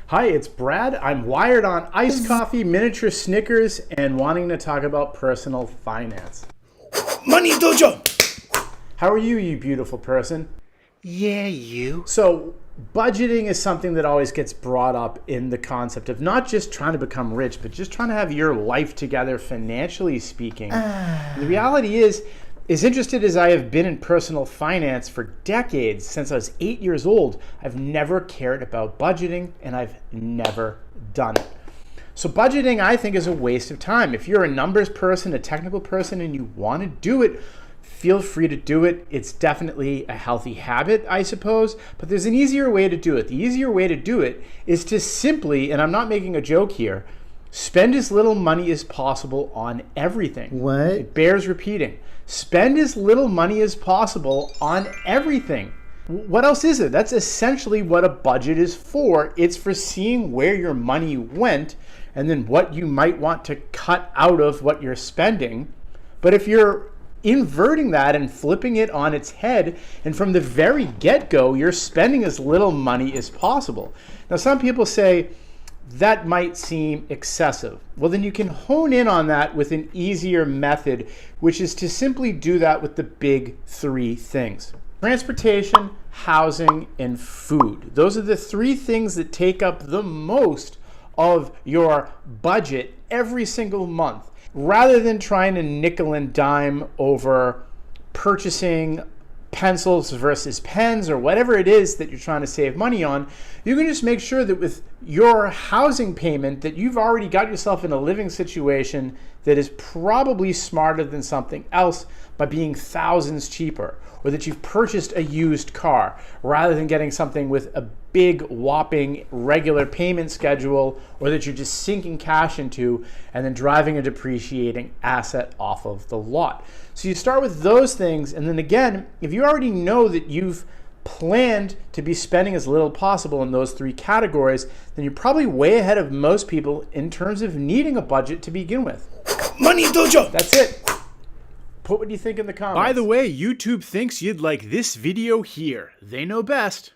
Hi, it's Brad. I'm wired on iced coffee, miniature Snickers, and wanting to talk about personal finance. Money Dojo! How are you, you beautiful person? Yeah, you. So, budgeting is something that always gets brought up in the concept of not just trying to become rich, but just trying to have your life together financially speaking. The reality is, as interested as I have been in personal finance for decades, since I was 8 years old, I've never cared about budgeting and I've never done it. So budgeting, I think, is a waste of time. If you're a numbers person, a technical person, and you want to do it, feel free to do it. It's definitely a healthy habit, I suppose, but there's an easier way to do it. The easier way to do it is to simply, and I'm not making a joke here, spend as little money as possible on everything. What? It bears repeating. Spend as little money as possible on everything. What else is it? That's essentially what a budget is for. It's for seeing where your money went and then what you might want to cut out of what you're spending. But if you're inverting that and flipping it on its head, and from the very get-go, you're spending as little money as possible. Now, some people say, that might seem excessive. Well, then you can hone in on that with an easier method, which is to simply do that with the big three things: transportation, housing, and food. Those are the three things that take up the most of your budget every single month. Rather than trying to nickel and dime over purchasing pencils versus pens or whatever it is that you're trying to save money on, you can just make sure that with your housing payment that you've already got yourself in a living situation that is probably smarter than something else by being thousands cheaper, or that you've purchased a used car rather than getting something with a big whopping regular payment schedule, or that you're just sinking cash into and then driving a depreciating asset off of the lot. So you start with those things, and then again, if you already know that you've planned to be spending as little possible in those three categories, then you're probably way ahead of most people in terms of needing a budget to begin with. Money Dojo! That's it. Put what you think in the comments. By the way, YouTube thinks you'd like this video here. They know best.